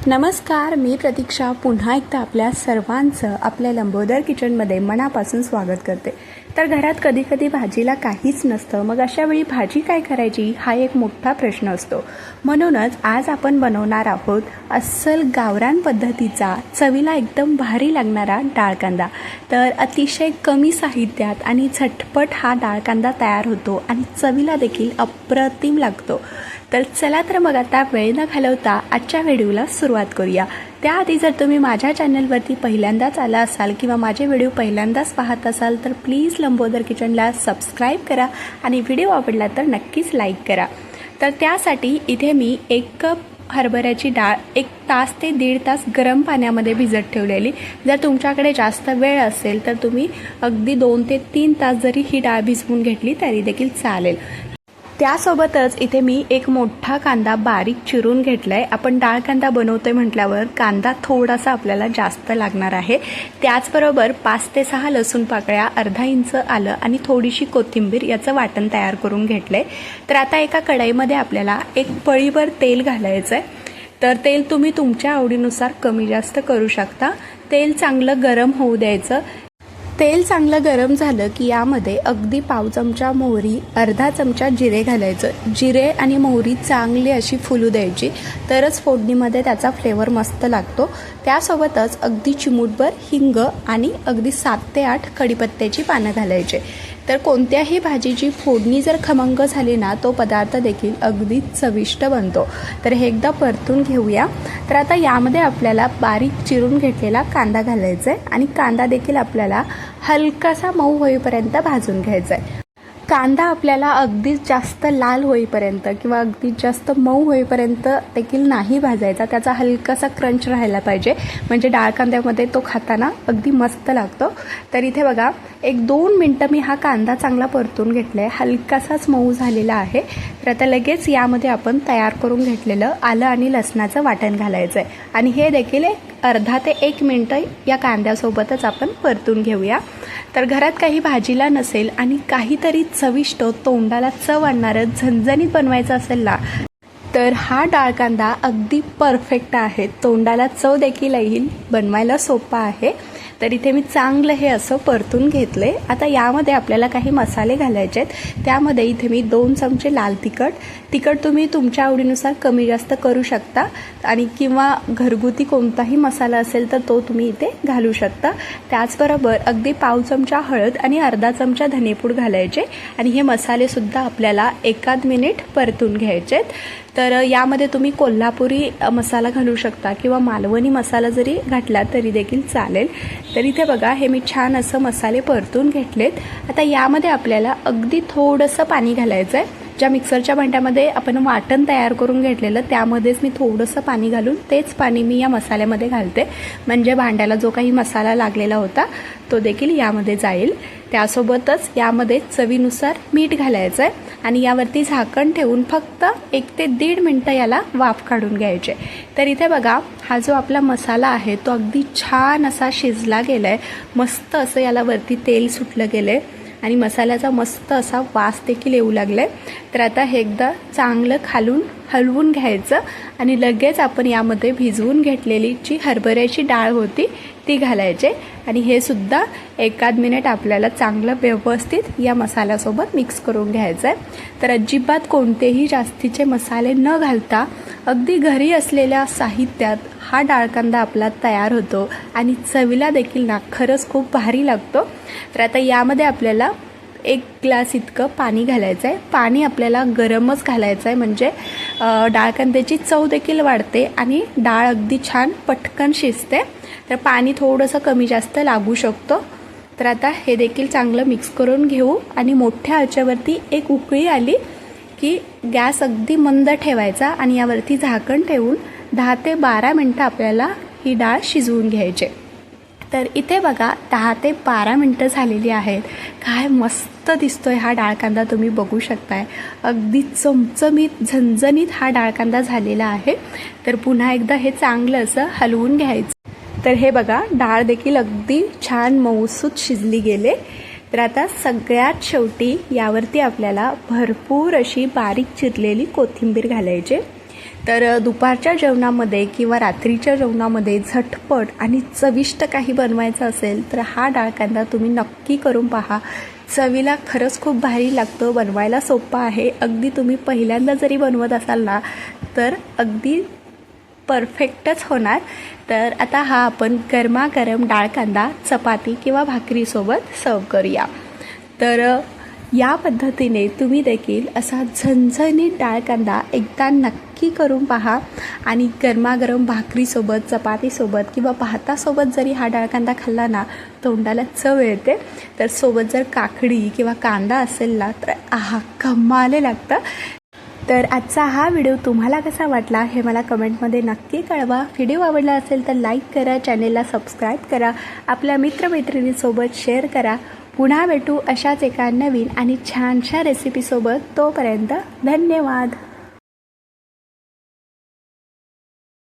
नमस्कार, मी प्रतीक्षा पुन्हा एकदा आपल्या सर्वांचं आपल्या लंबोदर किचनमध्ये मनापासून स्वागत करते। तर घरात कधी कधी भाजीला काहीच नसतं, मग अशा वेळी भाजी काय करायची हा एक मोठा प्रश्न असतो। म्हणूनच आज आपण बनवणार आहोत अस्सल गावरान पद्धतीचा चवीला एकदम भारी लागणारा डाळ कांदा। तर अतिशय कमी साहित्यात आणि झटपट हा डाळ कांदा तयार होतो आणि चवीला देखील अप्रतिम लागतो। तर चला तर मग आता वेळ न घालवता आजच्या व्हिडिओला सुरुवात करूया। त्याआधी जर तुम्ही माझ्या चॅनलवरती पहिल्यांदाच आला असाल किंवा माझे व्हिडिओ पहिल्यांदाच पाहत असाल तर प्लीज लंबोदर किचनला सबस्क्राईब करा आणि व्हिडिओ आवडला तर नक्कीच लाईक करा। तर त्यासाठी इथे मी 1 कप हरभऱ्याची डाळ 1 तास ते 1.5 तास गरम पाण्यामध्ये भिजत ठेवलेली। जर तुमच्याकडे जास्त वेळ असेल तर तुम्ही अगदी 2 ते 3 तास जरी ही डाळ भिजवून घेतली तरी देखील चालेल। त्यासोबतच इथे मी एक मोठा कांदा बारीक चिरून घेतलाय। आपण डाळ कांदा बनवतोय म्हटल्यावर कांदा थोडासा आपल्याला जास्त लागणार आहे। त्याचबरोबर 5 ते 6 लसूण पाकळ्या, अर्धा इंच आलं आणि थोडीशी कोथिंबीर याचं वाटण तयार करून घेतलंय। तर आता एका कढईमध्ये आपल्याला 1 पळीभर तेल घालायचंय। तर तेल तुम्ही तुमच्या आवडीनुसार कमी जास्त करू शकता। तेल चांगलं गरम होऊ द्यायचं। तेल चांगलं गरम झालं की यामध्ये अगदी पाव चमचा मोहरी, अर्धा चमचा जिरे घालायचं। जिरे आणि मोहरी चांगली अशी फुलू द्यायची, तरच फोडणीमध्ये त्याचा फ्लेवर मस्त लागतो। त्यासोबतच अगदी चिमूटभर हिंग आणि अगदी 7 ते 8 कढीपत्त्याची पानं घालायचे। तर कोणत्याही भाजीची फोडणी जर खमंग झाली ना तो पदार्थ देखील अगदी चविष्ट बनतो। तर हे एकदा परतून घेऊया। तर आता यामध्ये आपल्याला बारीक चिरून घेतलेला कांदा घालायचा आहे आणि कांदा देखील आपल्याला हलकासा मऊ होईपर्यंत भाजून घ्यायचा आहे। कांदा आपल्याला अगदीच जास्त लाल होईपर्यंत किंवा अगदीच जास्त मऊ होईपर्यंत देखील नाही भाजायचा, त्याचा हलकासा क्रंच राहायला पाहिजे, म्हणजे डाळ कांद्यामध्ये तो खाताना अगदी मस्त लागतो। तर इथे बघा 1-2 मिनटं मी हा कांदा चांगला परतून घेतलाय, हलकासाच मऊ झालेला आहे। तर आता लगेच यामध्ये आपण तयार करून घेतलेलं आलं आणि लसणाचं वाटण घालायचं आहे आणि हे देखील अर्धा ते 1 मिनिट या कांद्यासोबतच आपण परतून घेऊया। तर घरात काही भाजीला नसेल आणि काहीतरी चविष्ट तोंडाला चव आणणारं झणझणीत बनवायचं असेल ना तर हा डाळ कांदा अगदी परफेक्ट आहे। तोंडाला चव देखील येईल, बनवायला सोपा आहे। तर इथे मी चांगलं हे असं परतून घेतले। आता यामध्ये आपल्याला काही मसाले घालायचे आहेत। त्यामध्ये इथे मी 2 चमचे लाल तिखट तुम्ही तुमच्या आवडीनुसार कमी जास्त करू शकता आणि किंवा घरगुती कोणताही मसाला असेल तर तो तुम्ही इथे घालू शकता। त्याचबरोबर अगदी पाव चमचा हळद आणि अर्धा चमचा धनेपूड घालायचे आणि हे मसाले सुद्धा आपल्याला 1 मिनिट परतून घ्यायचे आहेत। तर यामध्ये तुम्ही कोल्हापुरी मसाला घालू शकता किंवा मालवणी मसाला जरी घातला तरी देखील चालेल। तर इथे बघा हे मी छान असं मसाले परतून घेतलेत। आता यामध्ये आपल्याला अगदी थोडंसं पाणी घालायचं आहे। ज्या मिक्सरच्या भांड्यामध्ये आपण वाटण तयार करून घेतलेलं त्यामध्येच मी थोडंसं पाणी घालून तेच पाणी मी या मसाल्यामध्ये घालते, म्हणजे भांड्याला जो काही मसाला लागलेला होता तो देखील यामध्ये जाईल। त्यासोबतच यामध्ये चवीनुसार मीठ घालायचं आहे आणि यावरती झाकण ठेवून फक्त 1 ते 1.5 मिनिटं याला वाफ काढून घ्यायचे। तर इथे बघा हा जो आपला मसाला आहे तो अगदी छान असा शिजला गेलाय, मस्त असं याला वरती तेल सुटलं गेलंय आणि मसाल्याचा मस्त असा वास देखील येऊ लागलाय। तर आता हे एकदा चांगलं खालून हलवून घ्यायचं आणि लगेच आपण यामध्ये भिजवून घेतलेली जी हरभऱ्याची डाळ होती ती घालायचे आणि हे सुद्धा 1 मिनिट आपल्याला चांगलं व्यवस्थित या मसाल्यासोबत मिक्स करून घ्यायचं आहे। तर अजिबात कोणतेही जास्तीचे मसाले न घालता अगदी घरी असलेल्या साहित्यात हा डाळ कांदा आपला तयार होतो आणि चवीला देखील ना खरंच खूप भारी लागतो। तर आता यामध्ये आपल्याला 1 ग्लास इतकं पाणी घालायचं आहे। पाणी आपल्याला गरमच घालायचं आहे, म्हणजे डाळ कांद्याची चव देखील वाढते आणि डाळ अगदी छान पटकन शिजते। तर पाणी थोडंसं कमी जास्त लागू शकतो। तर आता हे देखील चांगलं मिक्स करून घेऊ आणि मोठ्या आचेवरती 1 उकळी आली की गॅस अगदी मंद ठेवायचा आणि यावरती झाकण ठेवून 10 ते 12 मिनटं आपल्याला ही डाळ शिजवून घ्यायची। तर इथे बघा 10 ते 12 मिनटं झालेली आहेत। काय मस्त दिसतोय हा डाळ कांदा, तुम्ही बघू शकताय। अगदी चमचमीत झणझणीत हा डाळ कांदा झालेला आहे। तर पुन्हा एकदा हे चांगलं असं हलवून घ्यायचं। तर हे बघा डाळ देखील अगदी छान मऊसूत शिजली गेले। तर आता सगळ्यात शेवटी यावरती आपल्याला भरपूर अशी बारीक चिरलेली कोथिंबीर घालायची। तर दुपारच्या जेवणामध्ये किंवा रात्रीच्या जेवणामध्ये झटपट आणि चविष्ट काही बनवायचं असेल तर हा डाळ कांदा तुम्ही नक्की करून पहा. चवीला खरंच खूप भारी लागतं, बनवायला सोपं आहे. अगदी तुम्ही पहिल्यांदा जरी बनवत असाल ना तर अगदी परफेक्टच होणार. तर आता हा आपण गरमागरम डाळ कांदा चपाती किंवा भाकरीसोबत सर्व करूया. तर या पद्धतीने तुम्ही देखील असा झणझणीत डाळ कांदा एकदा नक्की करून पहा आणि गरमागरम भाकरीसोबत चपातीसोबत किंवा भातासोबत जरी हा डाळ कांदा खाल्ला ना तोंडाला चव येते. तर सोबत जर काकडी किंवा कांदा असेल ना तर आहा कमाल लागतं. तर आजचा हा व्हिडिओ तुम्हाला कसा वाटला हे मला कमेंटमध्ये नक्की कळवा. व्हिडिओ आवडला असेल तर लाईक करा, चॅनेलला सबस्क्राईब करा, आपल्या मित्रमैत्रिणींसोबत शेअर करा. पुन्हा भेटू अशाच एका नवीन आणि छानशा रेसिपीसोबत. तोपर्यंत धन्यवाद.